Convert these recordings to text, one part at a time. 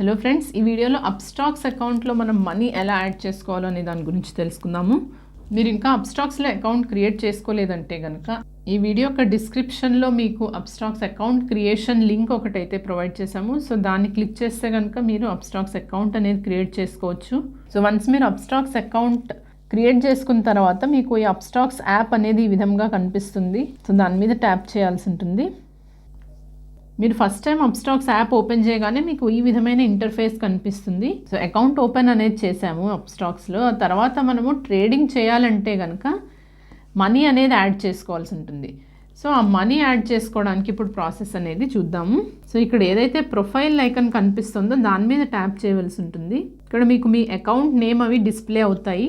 Hello friends, ఈ వీడియోలో Upstox అకౌంట్లో మనం మనీ ఎలా యాడ్ చేసుకోవాలో అనే దాని గురించి తెలుసుకుందాము. మీరు ఇంకా అప్స్టాక్స్లో అకౌంట్ క్రియేట్ చేసుకోలేదంటే కనుక ఈ వీడియో యొక్క డిస్క్రిప్షన్లో మీకు అప్స్టాక్స్ అకౌంట్ క్రియేషన్ లింక్ ఒకటైతే ప్రొవైడ్ చేశాము. సో దాన్ని క్లిక్ చేస్తే కనుక మీరు అప్స్టాక్స్ అకౌంట్ అనేది క్రియేట్ చేసుకోవచ్చు. సో వన్స్ మీరు అప్స్టాక్స్ అకౌంట్ క్రియేట్ చేసుకున్న తర్వాత మీకు ఈ అప్స్టాక్స్ యాప్ అనేది ఈ విధంగా కనిపిస్తుంది. సో దాని మీద ట్యాప్ చేయాల్సి ఉంటుంది. మీరు first time Upstox app open చేయగానే మీకు ఈ విధమైన ఇంటర్ఫేస్ కనిపిస్తుంది. సో అకౌంట్ ఓపెన్ అనేది చేసాము అప్స్టాక్స్లో. ఆ తర్వాత మనము ట్రేడింగ్ చేయాలంటే కనుక మనీ అనేది యాడ్ చేసుకోవాల్సి ఉంటుంది. సో ఆ మనీ యాడ్ చేసుకోవడానికి ఇప్పుడు ప్రాసెస్ అనేది చూద్దాము. సో ఇక్కడ ఏదైతే ప్రొఫైల్ ఐకాన్ కనిపిస్తుందో దాని మీద ట్యాప్ చేయవలసి ఉంటుంది. ఇక్కడ మీకు మీ అకౌంట్ నేమ్ అవి డిస్ప్లే అవుతాయి.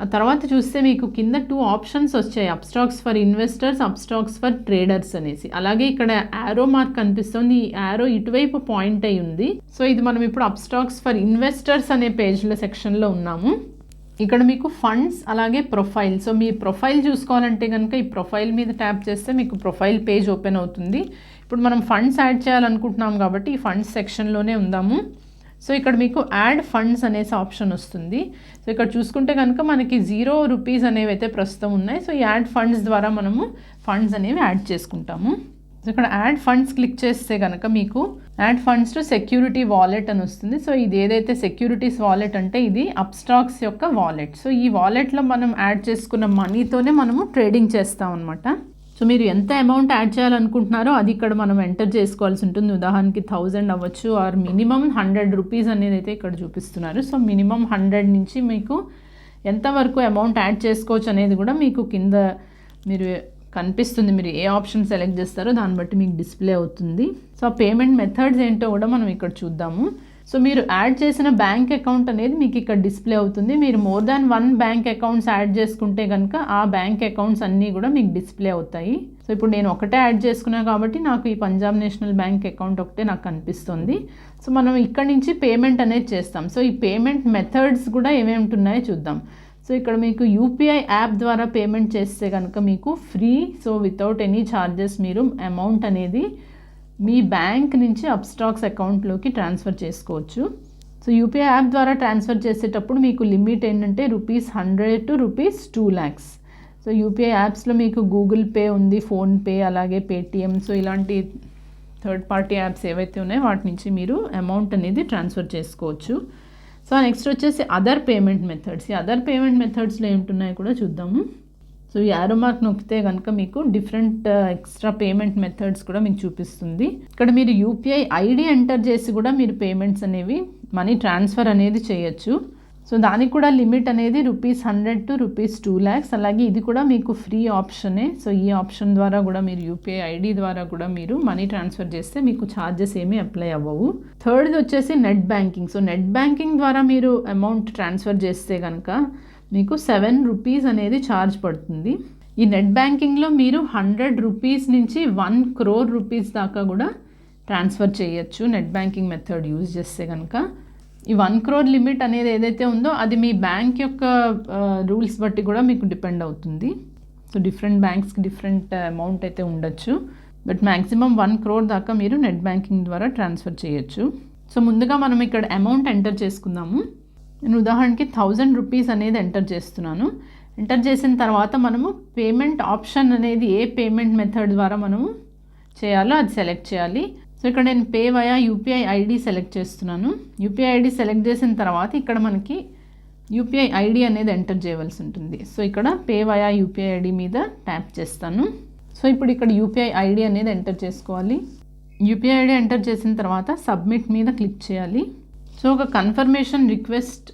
ఆ తర్వాత చూస్తే మీకు కింద 2 ఆప్షన్స్ వచ్చాయి, Upstox for investors, Upstox for traders అనేసి. అలాగే ఇక్కడ యారో మార్క్ కనిపిస్తుంది. ఈ యారో ఇటువైపు పాయింట్ అయి ఉంది. సో ఇది మనం ఇప్పుడు అప్స్టాక్స్ ఫర్ ఇన్వెస్టర్స్ అనే పేజ్లో సెక్షన్లో ఉన్నాము. ఇక్కడ మీకు ఫండ్స్ అలాగే ప్రొఫైల్. సో మీ ప్రొఫైల్ చూసుకోవాలంటే కనుక ఈ ప్రొఫైల్ మీద ట్యాప్ చేస్తే మీకు ప్రొఫైల్ పేజ్ ఓపెన్ అవుతుంది. ఇప్పుడు మనం ఫండ్స్ యాడ్ చేయాలనుకుంటున్నాం కాబట్టి ఈ ఫండ్స్ సెక్షన్లోనే ఉందాము. సో ఇక్కడ మీకు యాడ్ ఫండ్స్ అనేసి ఆప్షన్ వస్తుంది. సో ఇక్కడ చూసుకుంటే కనుక మనకి 0 రూపీస్ అనేవి అయితే ప్రస్తుతం ఉన్నాయి. సో ఈ యాడ్ ఫండ్స్ ద్వారా మనము ఫండ్స్ అనేవి యాడ్ చేసుకుంటాము. సో ఇక్కడ యాడ్ ఫండ్స్ క్లిక్ చేస్తే కనుక మీకు add funds to security wallet అని వస్తుంది. సో ఇది ఏదైతే సెక్యూరిటీస్ వాలెట్ అంటే ఇది అప్స్టాక్స్ యొక్క వాలెట్. సో ఈ వాలెట్లో మనం యాడ్ చేసుకున్న మనీతోనే మనము ట్రేడింగ్ చేస్తాం అనమాట. సో మీరు ఎంత అమౌంట్ యాడ్ చేయాలనుకుంటున్నారో అది ఇక్కడ మనం ఎంటర్ చేసుకోవాల్సి ఉంటుంది. ఉదాహరణకి 1000 అవ్వచ్చు, ఆర్ మినిమం 100 రూపీస్ అనేది అయితే ఇక్కడ చూపిస్తున్నారు. సో మినిమం 100 నుంచి మీకు ఎంతవరకు అమౌంట్ యాడ్ చేసుకోవచ్చు అనేది కూడా మీకు కింద మీరు కనిపిస్తుంది. మీరు ఏ ఆప్షన్ సెలెక్ట్ చేస్తారో దాన్ని బట్టి మీకు డిస్ప్లే అవుతుంది. సో ఆ పేమెంట్ మెథడ్స్ ఏంటో కూడా మనం ఇక్కడ చూద్దాము. సో మీరు యాడ్ చేసిన బ్యాంక్ అకౌంట్ అనేది మీకు ఇక్కడ డిస్ప్లే అవుతుంది. మీరు more than 1 bank accounts add చేసుకుంటే కనుక ఆ బ్యాంక్ అకౌంట్స్ అన్నీ కూడా మీకు డిస్ప్లే అవుతాయి. సో ఇప్పుడు నేను ఒకటే యాడ్ చేసుకున్నాను కాబట్టి నాకు ఈ పంజాబ్ నేషనల్ బ్యాంక్ అకౌంట్ ఒకటే నాకు కనిపిస్తుంది. సో మనం ఇక్కడ నుంచి పేమెంట్ అనేది చేస్తాం. సో ఈ పేమెంట్ మెథడ్స్ కూడా ఏమేమి ఉంటున్నాయో చూద్దాం. సో ఇక్కడ మీకు యూపీఐ యాప్ ద్వారా పేమెంట్ చేస్తే కనుక మీకు free. So without any charges మీరు అమౌంట్ అనేది మీ బ్యాంక్ నుంచి అప్స్టాక్స్ అకౌంట్లోకి ట్రాన్స్ఫర్ చేసుకోవచ్చు. సో యూపీఐ యాప్ ద్వారా ట్రాన్స్ఫర్ చేసేటప్పుడు మీకు లిమిట్ ఏంటంటే ₹100 to ₹2 lakhs. సో యూపీఐ యాప్స్లో మీకు గూగుల్ పే ఉంది, ఫోన్పే, అలాగే పేటిఎం. సో ఇలాంటి థర్డ్ పార్టీ యాప్స్ ఏవైతే ఉన్నాయో వాటి నుంచి మీరు అమౌంట్ అనేది ట్రాన్స్ఫర్ చేసుకోవచ్చు. సో నెక్స్ట్ వచ్చేసి అదర్ పేమెంట్ మెథడ్స్. ఈ అదర్ పేమెంట్ మెథడ్స్లో ఏముంటున్నాయో కూడా చూద్దాము. సో ఈ యారో మార్క్ నొక్కితే కనుక మీకు డిఫరెంట్ ఎక్స్ట్రా పేమెంట్ మెథడ్స్ కూడా మీకు చూపిస్తుంది. ఇక్కడ మీరు యూపీఐ ఐడి ఎంటర్ చేసి కూడా మీరు పేమెంట్స్ అనేవి మనీ ట్రాన్స్ఫర్ అనేది చేయొచ్చు. సో దానికి కూడా లిమిట్ అనేది ₹100 to ₹2 lakhs. అలాగే ఇది కూడా మీకు ఫ్రీ ఆప్షనే. సో ఈ ఆప్షన్ ద్వారా కూడా మీరు యూపీఐ ఐడి ద్వారా కూడా మీరు మనీ ట్రాన్స్ఫర్ చేస్తే మీకు ఛార్జెస్ ఏమీ అప్లై అవ్వవు. థర్డ్ది వచ్చేసి net banking. So net banking ద్వారా మీరు అమౌంట్ ట్రాన్స్ఫర్ చేస్తే కనుక మీకు 7 రూపీస్ అనేది ఛార్జ్ పడుతుంది. ఈ నెట్ బ్యాంకింగ్లో మీరు 100 రూపీస్ నుంచి 1 crore రూపీస్ దాకా కూడా ట్రాన్స్ఫర్ చేయొచ్చు నెట్ బ్యాంకింగ్ మెథడ్ యూజ్ చేస్తే కనుక. ఈ 1 crore లిమిట్ అనేది ఏదైతే ఉందో అది మీ బ్యాంక్ యొక్క రూల్స్ బట్టి కూడా మీకు డిపెండ్ అవుతుంది. సో డిఫరెంట్ బ్యాంక్స్కి డిఫరెంట్ అమౌంట్ అయితే ఉండొచ్చు. బట్ మ్యాక్సిమం 1 crore దాకా మీరు నెట్ బ్యాంకింగ్ ద్వారా ట్రాన్స్ఫర్ చేయొచ్చు. సో ముందుగా మనం ఇక్కడ అమౌంట్ ఎంటర్ చేసుకుందాము. నేను ఉదాహరణకి 1000 రూపీస్ అనేది ఎంటర్ చేస్తున్నాను. ఎంటర్ చేసిన తర్వాత మనము పేమెంట్ ఆప్షన్ అనేది ఏ పేమెంట్ మెథడ్ ద్వారా మనము చేయాలో అది సెలెక్ట్ చేయాలి. సో ఇక్కడ నేను pay via UPI ID select చేస్తున్నాను. యూపీఐ ఐడి సెలెక్ట్ చేసిన తర్వాత ఇక్కడ మనకి యూపీఐ ఐడి అనేది ఎంటర్ చేయవలసి ఉంటుంది. సో ఇక్కడ పే వయా యూపీఐ ఐడి మీద ట్యాప్ చేస్తాను. సో ఇప్పుడు ఇక్కడ యూపీఐ ఐడి అనేది ఎంటర్ చేసుకోవాలి. యూపీఐ ఐడి ఎంటర్ చేసిన తర్వాత సబ్మిట్ మీద క్లిక్ చేయాలి. సో ఒక కన్ఫర్మేషన్ రిక్వెస్ట్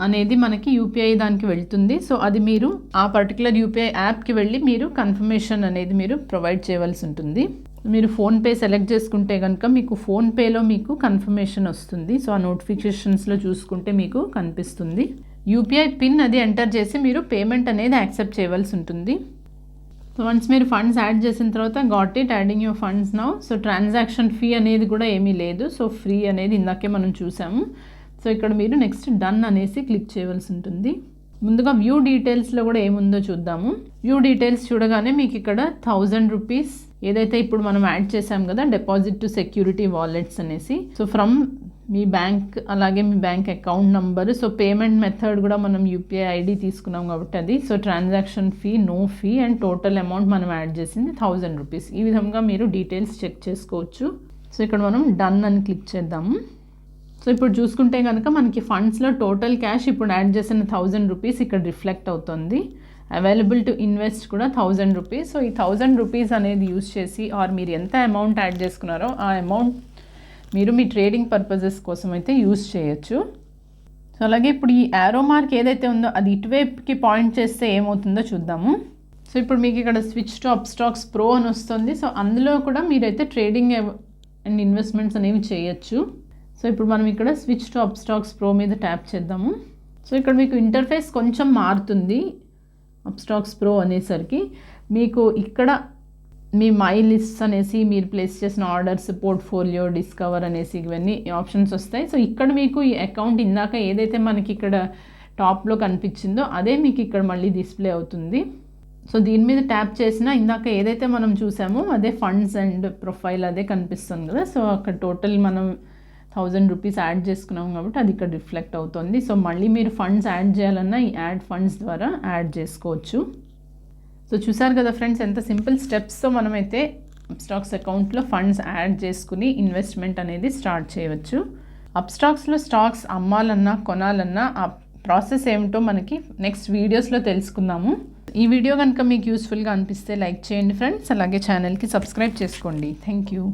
అనేది మనకి యూపీఐ దానికి వెళ్తుంది. సో అది మీరు ఆ పర్టికులర్ యూపీఐ యాప్కి వెళ్ళి మీరు కన్ఫర్మేషన్ అనేది మీరు ప్రొవైడ్ చేయవలసి ఉంటుంది. మీరు ఫోన్పే సెలెక్ట్ చేసుకుంటే కనుక మీకు ఫోన్పేలో మీకు కన్ఫర్మేషన్ వస్తుంది. సో ఆ నోటిఫికేషన్స్లో చూసుకుంటే మీకు కనిపిస్తుంది. యూపీఐ పిన్ అది ఎంటర్ చేసి మీరు పేమెంట్ అనేది యాక్సెప్ట్ చేయవలసి ఉంటుంది. సో వన్స్ మీరు ఫండ్స్ యాడ్ చేసిన తర్వాత got it, adding your funds now. So transaction fee అనేది కూడా ఏమీ లేదు. సో ఫ్రీ అనేది ఇందాకే మనం చూసాము. సో ఇక్కడ మీరు నెక్స్ట్ డన్ అనేసి క్లిక్ చేయవలసి ఉంటుంది. ముందుగా వ్యూ డీటెయిల్స్లో కూడా ఏముందో చూద్దాము. వ్యూ డీటెయిల్స్ చూడగానే మీకు ఇక్కడ 1000 రూపీస్ ఏదైతే ఇప్పుడు మనం యాడ్ చేసాం కదా డిపాజిట్ టు సెక్యూరిటీ వాలెట్స్ అనేసి. సో ఫ్రమ్ మీ బ్యాంక్, అలాగే మీ bank account number. So payment method కూడా మనం యూపీఐ ఐడి తీసుకున్నాం కాబట్టి అది. So transaction fee, no fee and total amount మనం యాడ్ చేసింది 1000 రూపీస్. ఈ విధంగా మీరు డీటెయిల్స్ చెక్ చేసుకోవచ్చు. సో ఇక్కడ మనం డన్ అని క్లిక్ చేద్దాము. సో ఇప్పుడు చూసుకుంటే కనుక మనకి ఫండ్స్లో టోటల్ క్యాష్ ఇప్పుడు యాడ్ చేసిన 1000 రూపీస్ ఇక్కడ రిఫ్లెక్ట్ అవుతుంది. అవైలబుల్ టు ఇన్వెస్ట్ కూడా 1000 రూపీస్. సో ఈ 1000 రూపీస్ అనేది యూజ్ చేసి ఆర్ మీరు ఎంత అమౌంట్ యాడ్ చేసుకున్నారో ఆ అమౌంట్ మీరు మీ ట్రేడింగ్ పర్పసెస్ కోసం అయితే యూజ్ చేయొచ్చు. సో అలాగే ఇప్పుడు ఈ యారో మార్క్ ఏదైతే ఉందో అది ఇటువైపుకి పాయింట్ చేస్తే ఏమవుతుందో చూద్దాము. సో ఇప్పుడు మీకు ఇక్కడ స్విచ్ టు అప్స్టాక్స్ ప్రో అని వస్తుంది. సో అందులో కూడా మీరైతే ట్రేడింగ్ అండ్ ఇన్వెస్ట్మెంట్స్ అనేవి చేయొచ్చు. సో ఇప్పుడు మనం ఇక్కడ స్విచ్ టు అప్స్టాక్స్ ప్రో మీద ట్యాప్ చేద్దాము. సో ఇక్కడ మీకు ఇంటర్ఫేస్ కొంచెం మారుతుంది. అప్స్టాక్స్ ప్రో అనేసరికి మీకు ఇక్కడ మీ మై లిస్ట్ అనేసి మీరు ప్లేస్ చేసిన ఆర్డర్స్, పోర్ట్ఫోలియో, డిస్కవర్ అనేసి ఇవన్నీ ఆప్షన్స్ వస్తాయి. సో ఇక్కడ మీకు ఈ అకౌంట్ ఇందాక ఏదైతే మనకి ఇక్కడ టాప్లో కనిపించిందో అదే మీకు ఇక్కడ మళ్ళీ డిస్ప్లే అవుతుంది. సో దీని మీద ట్యాప్ చేసినా ఇందాక ఏదైతే మనం చూసామో అదే ఫండ్స్ అండ్ ప్రొఫైల్ అదే కనిపిస్తుంది కదా. సో అక్కడ టోటల్ మనం 1000 రూపీస్ యాడ్ చేసుకున్నాం కాబట్టి అది ఇక్కడ రిఫ్లెక్ట్ అవుతుంది. సో మళ్ళీ మీరు ఫండ్స్ యాడ్ చేయాలన్నా ఈ యాడ్ ఫండ్స్ ద్వారా యాడ్ చేసుకోవచ్చు. సో చూసారు కదా ఫ్రెండ్స్, ఎంత సింపుల్ స్టెప్స్తో మనమైతే అప్స్టాక్స్ అకౌంట్లో ఫండ్స్ యాడ్ చేసుకుని ఇన్వెస్ట్మెంట్ అనేది స్టార్ట్ చేయవచ్చు. అప్స్టాక్స్లో స్టాక్స్ అమ్మాలన్నా కొనాలన్నా ఆ ప్రాసెస్ ఏమిటో మనకి నెక్స్ట్ వీడియోస్లో తెలుసుకుందాము. ఈ వీడియో కనుక మీకు యూస్ఫుల్గా అనిపిస్తే లైక్ చేయండి ఫ్రెండ్స్, అలాగే ఛానల్కి సబ్స్క్రైబ్ చేసుకోండి. Thank you.